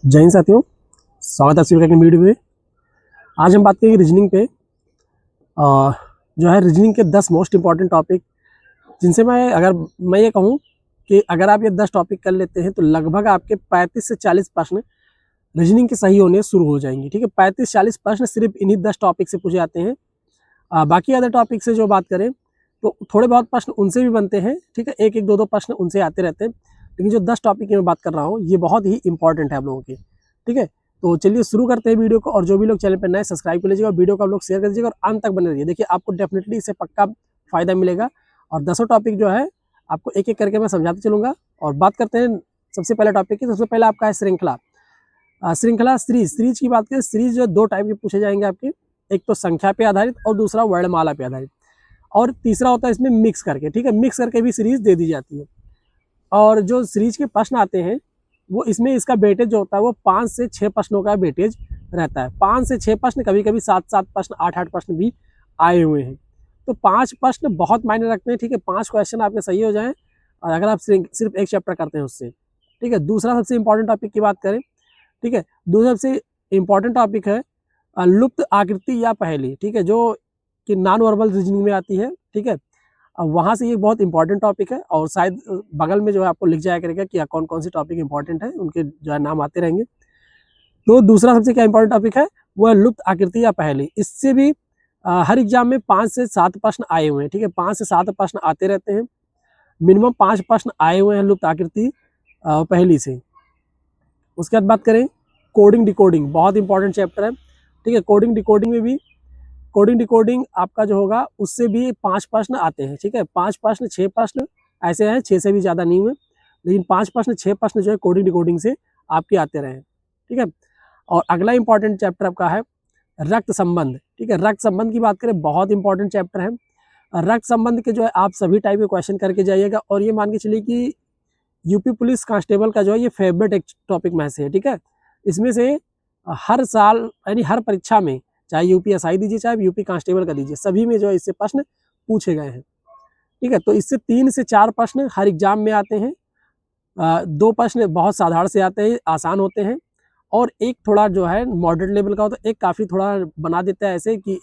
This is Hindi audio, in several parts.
जय हिंद साथियों, स्वागत है आप सभी का अपनी वीडियो में। आज हम बात करेंगे रीजनिंग पे। जो है रीजनिंग के 10 मोस्ट इंपॉर्टेंट टॉपिक, जिनसे मैं ये कहूँ कि अगर आप ये 10 टॉपिक कर लेते हैं तो लगभग आपके 35 से 40 प्रश्न रीजनिंग के सही होने शुरू हो जाएंगे। ठीक है, 35-40 प्रश्न सिर्फ इन्हीं 10 टॉपिक से पूछे जाते हैं। बाकी अदर टॉपिक से जो बात करें तो थोड़े बहुत प्रश्न उनसे भी बनते हैं। ठीक है, एक एक दो दो प्रश्न उनसे आते रहते हैं, लेकिन जो 10 टॉपिक की मैं बात कर रहा हूँ ये बहुत ही इंपॉर्टेंट है आप लोगों के। ठीक है, तो चलिए शुरू करते हैं वीडियो को। और जो भी लोग चैनल पर नए सब्सक्राइब कर लीजिएगा, वीडियो को आप लोग शेयर कर दीजिएगा और अंत तक बने रहिए। देखिए आपको डेफिनेटली इससे पक्का फायदा मिलेगा। और 10 टॉपिक जो है आपको एक एक करके मैं समझाते चलूंगा। और बात करते हैं सबसे पहले टॉपिक की। सबसे पहले आपका है श्रृंखला। श्रृंखला सीरीज की बात करें, सीरीज जो 2 टाइप के पूछे जाएंगे आपके, एक तो संख्या पे आधारित और दूसरा वर्णमाला पे आधारित, और तीसरा होता है इसमें मिक्स करके। ठीक है, मिक्स करके भी सीरीज दे दी जाती है। और जो सीरीज के प्रश्न आते हैं वो इसमें इसका वेटेज जो होता है वो 5 से 6 प्रश्नों का वेटेज रहता है। 5 से 6 प्रश्न, कभी कभी 7-7 प्रश्न, 8-8 प्रश्न भी आए हुए हैं। तो 5 प्रश्न बहुत मायने रखते हैं। ठीक है, 5 क्वेश्चन आपके सही हो जाएं और अगर आप सिर्फ एक चैप्टर करते हैं उससे। ठीक है, दूसरा सबसे इंपॉर्टेंट टॉपिक की बात करें, ठीक है, दूसरा सबसे इंपॉर्टेंट टॉपिक है लुप्त आकृति या पहेली। ठीक है, जो कि नॉन वर्बल रीजनिंग में आती है। ठीक है, अब वहाँ से ये बहुत इंपॉर्टेंट टॉपिक है और शायद बगल में जो है आपको लिख जाया करेगा कि कौन कौन सी टॉपिक इंपॉर्टेंट है, उनके जो है नाम आते रहेंगे। तो दूसरा सबसे क्या इंपॉर्टेंट टॉपिक है वो है लुप्त आकृति या पहेली। इससे भी हर एग्जाम में 5 से 7 प्रश्न आए हुए हैं। ठीक है, 5 से 7 प्रश्न आते रहते हैं। मिनिमम 5 प्रश्न आए हुए हैं लुप्त आकृति पहेली से। उसके बाद बात करें कोडिंग डिकोडिंग, बहुत इंपॉर्टेंट चैप्टर है। ठीक है, कोडिंग डिकोडिंग में भी आपका जो होगा उससे भी 5 प्रश्न आते हैं। ठीक है, 5 प्रश्न 6 प्रश्न ऐसे हैं, 6 से भी ज़्यादा नहीं हुए, लेकिन 5 प्रश्न 6 प्रश्न जो है कोडिंग डिकोडिंग से आपके आते रहे। ठीक है, और अगला इंपॉर्टेंट चैप्टर आपका है रक्त संबंध। ठीक है, रक्त संबंध की बात करें, बहुत इंपॉर्टेंट चैप्टर है। रक्त संबंध के जो है आप सभी टाइप के क्वेश्चन करके जाइएगा। और ये मान के चलिए कि यूपी पुलिस कांस्टेबल का जो है ये फेवरेट एक टॉपिक में से है। ठीक है, इसमें से हर साल यानी हर परीक्षा में, चाहे यूपीएसआई दीजिए चाहे यूपी कांस्टेबल का दीजिए, सभी में जो है इससे प्रश्न पूछे गए हैं। ठीक है, तो इससे 3 से 4 प्रश्न हर एग्जाम में आते हैं। 2 प्रश्न बहुत साधारण से आते हैं, आसान होते हैं, और एक थोड़ा जो है मॉडरेट लेवल का होता है। एक काफ़ी थोड़ा बना देता है ऐसे कि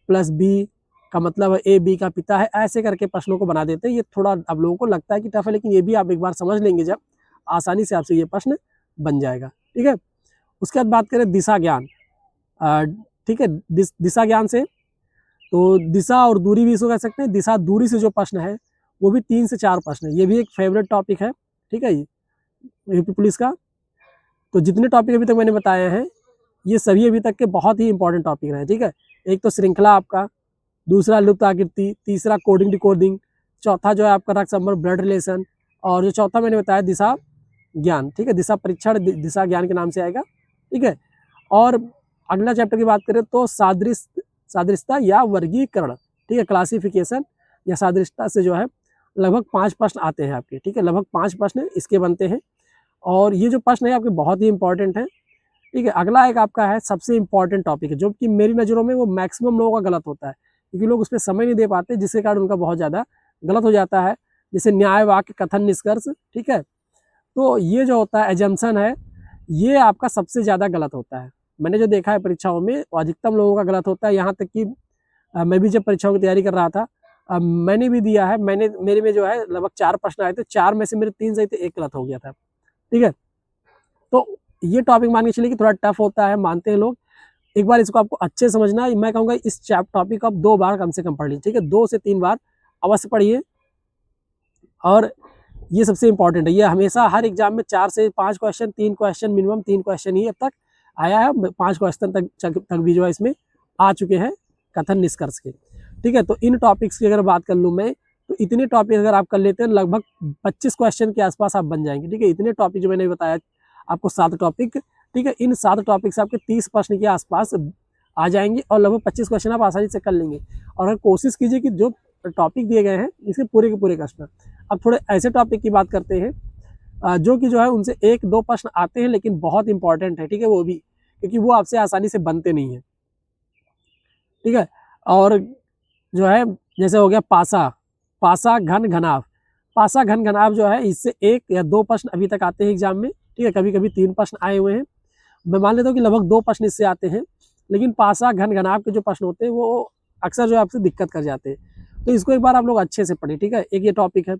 A+B का मतलब है A B का पिता है, ऐसे करके प्रश्नों को बना देते हैं। ये थोड़ा आप लोगों को लगता है कि टफ है, लेकिन ये भी आप एक बार समझ लेंगे जब, आसानी से आपसे ये प्रश्न बन जाएगा। ठीक है, उसके बाद बात करें दिशा ज्ञान। ठीक है, दिशा ज्ञान से तो दिशा और दूरी भी इसको कह सकते हैं। दिशा दूरी से जो प्रश्न है वो भी 3 से 4 प्रश्न है। ये भी एक फेवरेट टॉपिक है। ठीक है, यूपी पुलिस का। तो जितने टॉपिक अभी तक मैंने बताए हैं ये सभी अभी तक के बहुत ही इंपॉर्टेंट टॉपिक रहे। ठीक है, एक तो श्रृंखला आपका, दूसरा लुप्त आकृति, तीसरा कोडिंग डिकोडिंग, चौथा जो है आपका रक्त संबंध ब्लड रिलेशन, और जो चौथा मैंने बताया दिशा ज्ञान। ठीक है, दिशा परीक्षण दिशा ज्ञान के नाम से आएगा। ठीक है, और अगला चैप्टर की बात करें तो सादृश्यता या वर्गीकरण। ठीक है, क्लासिफिकेशन या सादृश्यता से जो है लगभग 5 प्रश्न आते हैं आपके। ठीक है, लगभग 5 प्रश्न इसके बनते हैं, और ये जो प्रश्न है आपके बहुत ही इंपॉर्टेंट है। ठीक है, अगला एक आपका है सबसे इंपॉर्टेंट टॉपिक है, जो कि मेरी नज़रों में वो मैक्सिमम लोगों का गलत होता है, क्योंकि लोग उस पर समय नहीं दे पाते, जिसके कारण उनका बहुत ज़्यादा गलत हो जाता है। जैसे न्याय वाक्य कथन निष्कर्ष। ठीक है, तो ये जो होता है एजम्पशन है, ये आपका सबसे ज़्यादा गलत होता है। मैंने जो देखा है परीक्षाओं में अधिकतम लोगों का गलत होता है। यहाँ तक कि मैं भी जब परीक्षाओं की तैयारी कर रहा था, मैंने भी दिया है, मेरे में जो है लगभग 4 प्रश्न आए थे, 4 में से मेरे 3 सही थे, 1 गलत हो गया था। ठीक है, तो ये टॉपिक मान के चलिए कि थोड़ा टफ होता है, मानते हैं लोग। एक बार इसको आपको अच्छे से समझना है। मैं कहूँगा इस टॉपिक को आप 2 बार कम से कम पढ़ लीजिए। ठीक है, 2 से 3 बार अवश्य पढ़िए। और ये सबसे इंपॉर्टेंट है, ये हमेशा हर एग्जाम में 4 से 5 क्वेश्चन, 3 क्वेश्चन, मिनिमम 3 क्वेश्चन ही अब तक आया है। 5 क्वेश्चन तक भी जो है इसमें आ चुके हैं कथन निष्कर्ष के। ठीक है, तो इन टॉपिक्स की अगर बात कर लूँ मैं, तो इतने टॉपिक अगर आप कर लेते हैं लगभग 25 क्वेश्चन के आसपास आप बन जाएंगे। ठीक है, इतने टॉपिक जो मैंने बताया आपको 7 टॉपिक। ठीक है, इन 7 टॉपिक से आपके 30 प्रश्न के आसपास आ जाएंगे और लगभग 25 क्वेश्चन आप आसानी से कर लेंगे। और अगर कोशिश कीजिए कि जो टॉपिक दिए गए हैं इसके पूरे के पूरे प्रश्न। अब थोड़े ऐसे टॉपिक की बात करते हैं जो कि जो है उनसे 1-2 प्रश्न आते हैं, लेकिन बहुत इंपॉर्टेंट है। ठीक है, वो भी क्योंकि वो आपसे आसानी से बनते नहीं है। ठीक है, और जो है जैसे हो गया पासा घन घनाभ। पासा घन घनाभ जो है इससे 1 या 2 प्रश्न अभी तक आते हैं एग्जाम में। ठीक है। कभी कभी 3 प्रश्न आए हुए हैं, मैं मान लेता हूँ कि लगभग 2 प्रश्न इससे आते हैं, लेकिन पासा घन घनाभ के जो प्रश्न होते हैं वो अक्सर जो है आपसे दिक्कत कर जाते हैं। तो इसको एक बार आप लोग अच्छे से पढ़ें, ठीक है। एक ये टॉपिक है।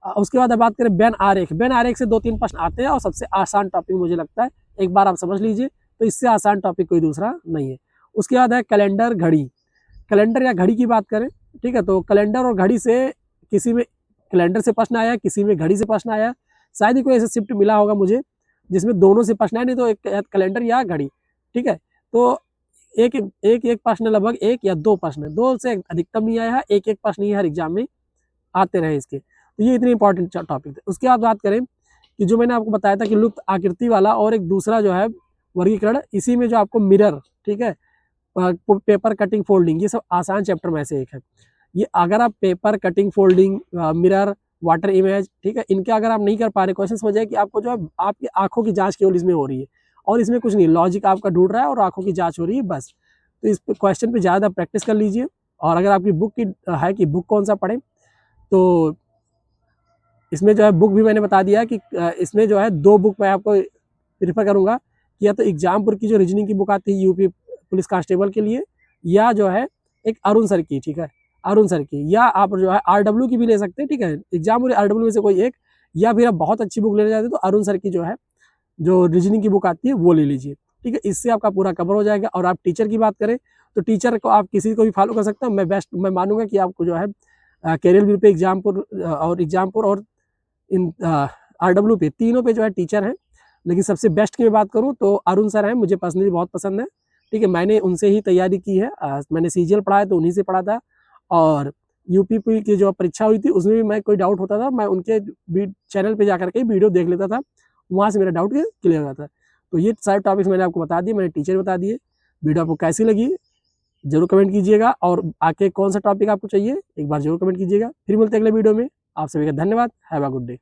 उसके बाद अब बात करें बेन आरेख। बेन आरेख से 2-3 प्रश्न आते हैं और सबसे आसान टॉपिक मुझे लगता है, एक बार आप समझ लीजिए, तो इससे आसान टॉपिक कोई दूसरा नहीं है। उसके बाद है कैलेंडर घड़ी। कैलेंडर या घड़ी की बात करें, ठीक है, तो कैलेंडर और घड़ी से किसी में कैलेंडर से प्रश्न आया, किसी में घड़ी से प्रश्न आया, शायद ही कोई ऐसा शिफ्ट मिला होगा मुझे जिसमें दोनों से प्रश्न आए, नहीं तो एक कैलेंडर या घड़ी, ठीक है। तो एक एक प्रश्न लगभग 1 या 2 प्रश्न, 2 से अधिकतम नहीं आया है, एक प्रश्न ही हर एग्जाम में आते रहे इसके। तो ये इतनी इंपॉर्टेंट टॉपिक थे। उसके बाद बात करें कि जो मैंने आपको बताया था कि लुप्त आकृति वाला और एक दूसरा जो है वर्गीकरण, इसी में जो आपको मिरर, ठीक है, पेपर कटिंग फोल्डिंग, ये सब आसान चैप्टर में से एक है। ये अगर आप paper cutting folding, mirror, water image, ठीक है, इनके अगर आप नहीं कर पा रहे, क्वेश्चन समझ जाए कि आपको जो है आपकी आंखों की जांच केवल इसमें हो रही है और इसमें कुछ नहीं, लॉजिक आपका ढूंढ रहा है और आंखों की जांच हो रही है बस। तो इस क्वेश्चन पे ज़्यादा प्रैक्टिस कर लीजिए। और अगर आपकी बुक की है कि बुक कौन सा पढ़ें, तो इसमें जो है बुक भी मैंने बता दिया है कि इसमें जो है 2 बुक मैं आपको प्रीफर करूँगा, या तो एग्जामपुर की जो रीजनिंग की बुक आती है यूपी पुलिस कांस्टेबल के लिए, या जो है एक अरुण सर की, ठीक है, अरुण सर की, या आप जो है आरडब्ल्यू की भी ले सकते हैं, ठीक है, एग्जाम आरडब्ल्यू में से कोई एक, या फिर आप बहुत अच्छी बुक लेना चाहते हैं तो अरुण सर की जो है जो रीजनिंग की बुक आती है वो ले लीजिए, ठीक है। इससे आपका पूरा कवर हो जाएगा। और आप टीचर की बात करें तो टीचर को आप किसी को भी फॉलो कर सकते हैं। मैं मानूंगा कि आपको जो है कैरियर व्यू पे एग्जामपुर और इन आरडब्ल्यू पे, तीनों पे जो है टीचर हैं, लेकिन सबसे बेस्ट की मैं बात करूं तो अरुण सर हैं, मुझे पर्सनली बहुत पसंद है, ठीक है। मैंने उनसे ही तैयारी की है, मैंने सीजीएल पढ़ा है तो उन्हीं से पढ़ा था, और यूपीपी की जो परीक्षा हुई थी उसमें भी मैं कोई डाउट होता था, मैं उनके चैनल पे जाकर के वीडियो देख लेता था, वहाँ से मेरा डाउट क्लियर हो जाता था। तो ये सारे टॉपिक्स मैंने आपको बता दिए, मैंने टीचर बता दिए। वीडियो आपको कैसी लगी जरूर कमेंट कीजिएगा, और आके कौन सा टॉपिक आपको चाहिए एक बार जरूर कमेंट कीजिएगा। फिर मिलते हैं अगले वीडियो में। आप सभी का धन्यवाद। Have a good day.